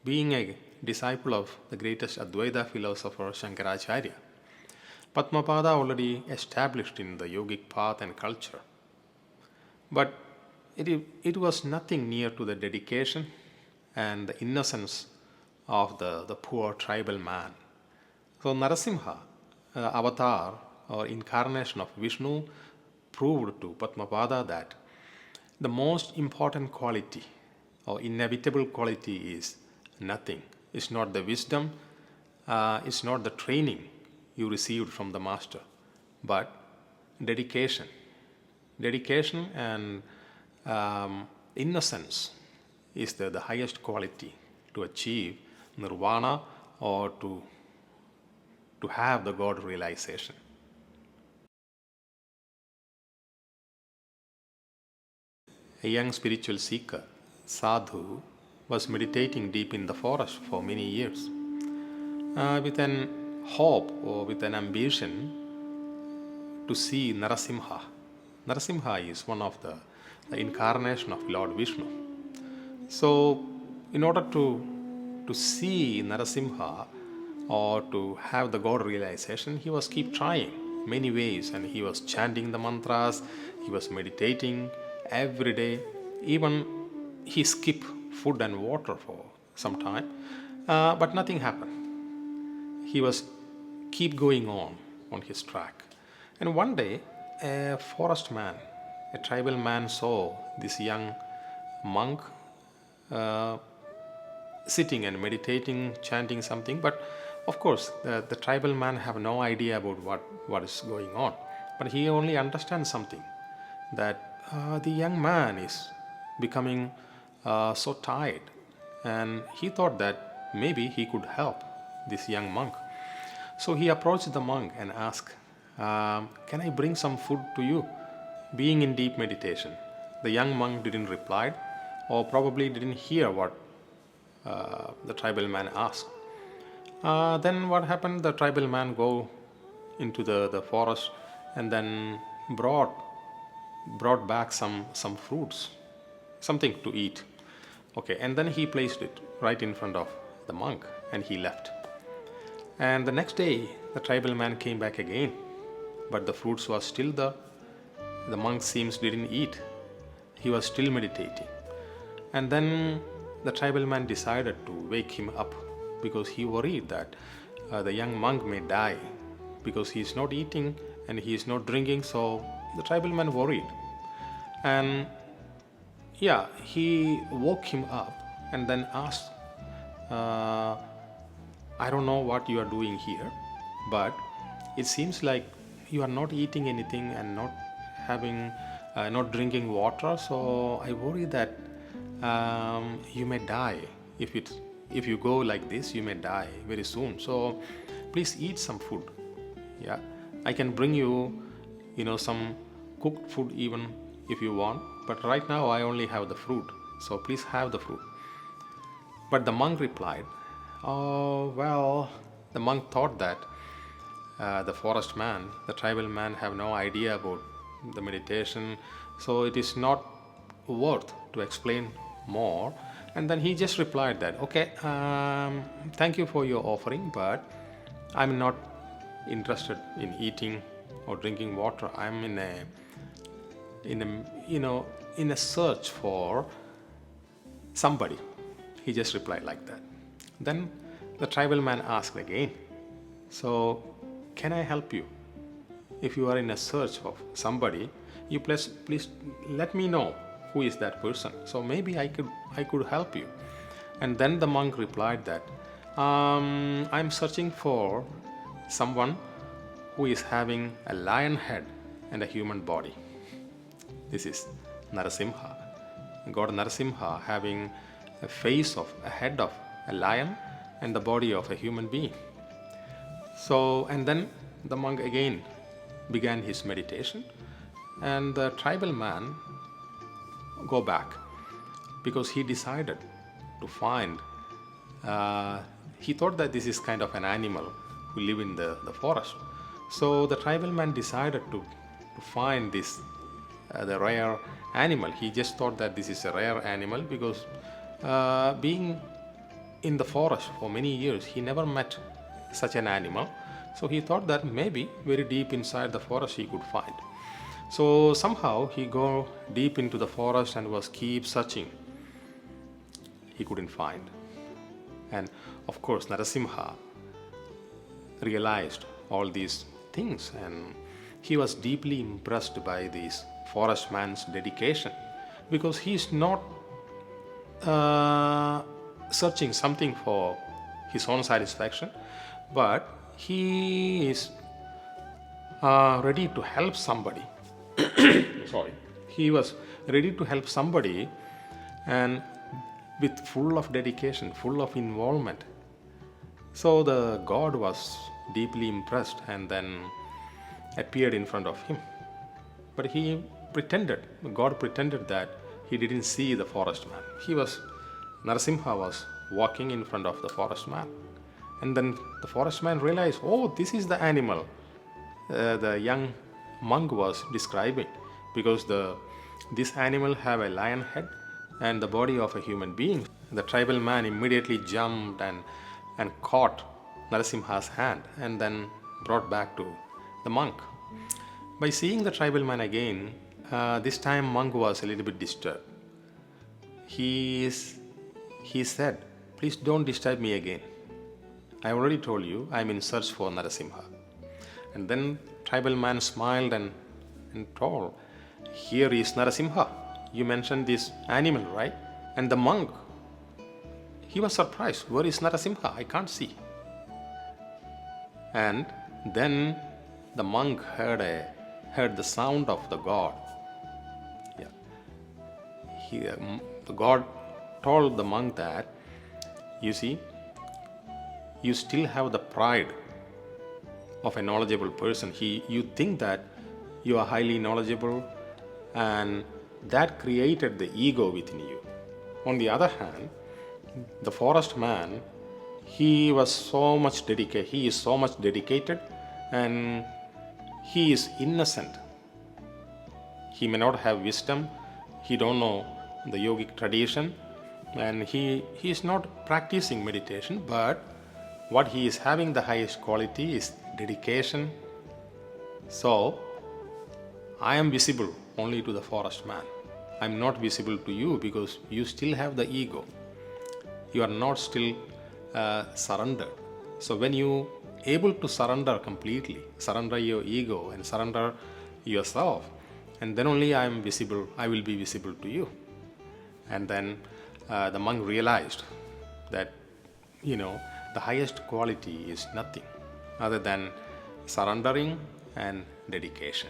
being a disciple of the greatest Advaita philosopher Shankaracharya, Padmapada already established in the yogic path and culture. But it was nothing near to the dedication and the innocence of the poor tribal man. So Narasimha, avatar or incarnation of Vishnu, proved to Padmapada that the most important quality or inevitable quality is nothing. It's not the wisdom, it's not the training you received from the master, but dedication. Dedication and innocence is the highest quality to achieve nirvana or to have the God realization. A young spiritual seeker, sadhu, was meditating deep in the forest for many years with an hope or with an ambition to see Narasimha. Narasimha is one of the incarnation of Lord Vishnu. So, in order to see Narasimha or to have the God realization, he was keep trying many ways, and he was chanting the mantras, he was meditating every day. Even he skipped food and water for some time, but nothing happened. He was keep going on his track. And one day, a forest man, a tribal man, saw this young monk sitting and meditating, chanting something. But of course, the tribal man have no idea about what is going on. But he only understands something, that the young man is becoming so tired, and he thought that maybe he could help this young monk. So he approached the monk and asked, "Can I bring some food to you?" Being in deep meditation, the young monk didn't reply, or probably didn't hear what the tribal man asked. Then what happened? The tribal man go into the forest and then brought back some fruits, something to eat. Okay, and then he placed it right in front of the monk and he left. And the next day, the tribal man came back again, but the fruits was still there. The monk seems didn't eat. He was still meditating. And then the tribal man decided to wake him up, because he worried that the young monk may die because he is not eating and he is not drinking. So the tribal man worried. And yeah, he woke him up and then asked, I don't know what you are doing here, but it seems like you are not eating anything and not drinking water. So I worry that you may die. If you go like this, you may die very soon. So please eat some food. Yeah, I can bring you, some cooked food even if you want. But right now I only have the fruit. So please have the fruit. But the monk replied, "Oh, well," the monk thought that the forest man, the tribal man, have no idea about the meditation, so it is not worth to explain more. And then he just replied that, "Okay, thank you for your offering, but I'm not interested in eating or drinking water. I'm in a search for somebody." He just replied like that. Then the tribal man asked again, "So, can I help you? If you are in a search of somebody, you please let me know who is that person. So maybe I could help you." And then the monk replied that, "I'm searching for someone who is having a lion head and a human body." This is Narasimha. God Narasimha having a face of a head of a lion and the body of a human being. So, and then the monk again began his meditation, and the tribal man go back, because he decided to find, he thought that this is kind of an animal who live in the forest. So the tribal man decided to find this, the rare animal. He just thought that this is a rare animal, because being in the forest for many years. He never met such an animal. So he thought that maybe very deep inside the forest he could find. So somehow he go deep into the forest and was keep searching. He couldn't find. And of course Narasimha realized all these things, and he was deeply impressed by this forest man's dedication, because he is not searching something for his own satisfaction, but he is ready to help somebody. Sorry. He was ready to help somebody, and with full of dedication, full of involvement. So the God was deeply impressed and then appeared in front of him. But God pretended that he didn't see the forest man. Narasimha was walking in front of the forest man. And then the forest man realized, oh, this is the animal the young monk was describing, because this animal have a lion head and the body of a human being. The tribal man immediately jumped and caught Narasimha's hand and then brought back to the monk. By seeing the tribal man again, this time monk was a little bit disturbed. He said, please don't disturb me again. I already told you I'm in search for Narasimha. And then tribal man smiled and told, here is Narasimha. You mentioned this animal, right? And the monk, he was surprised. Where is Narasimha? I can't see. And then the monk heard the sound of the god. Yeah. The god told the monk that, you see, you still have the pride of a knowledgeable person. You think that you are highly knowledgeable, and that created the ego within you. On the other hand, the forest man, he is so much dedicated, and he is innocent. He may not have wisdom, he don't know the yogic tradition, and he is not practicing meditation, but what he is having the highest quality is dedication. So I am visible only to the forest man. I am not visible to you because you still have the ego. You are not still surrendered. So when you able to surrender completely, surrender your ego and surrender yourself, and then only I will be visible to you. And then the monk realized that, the highest quality is nothing other than surrendering and dedication.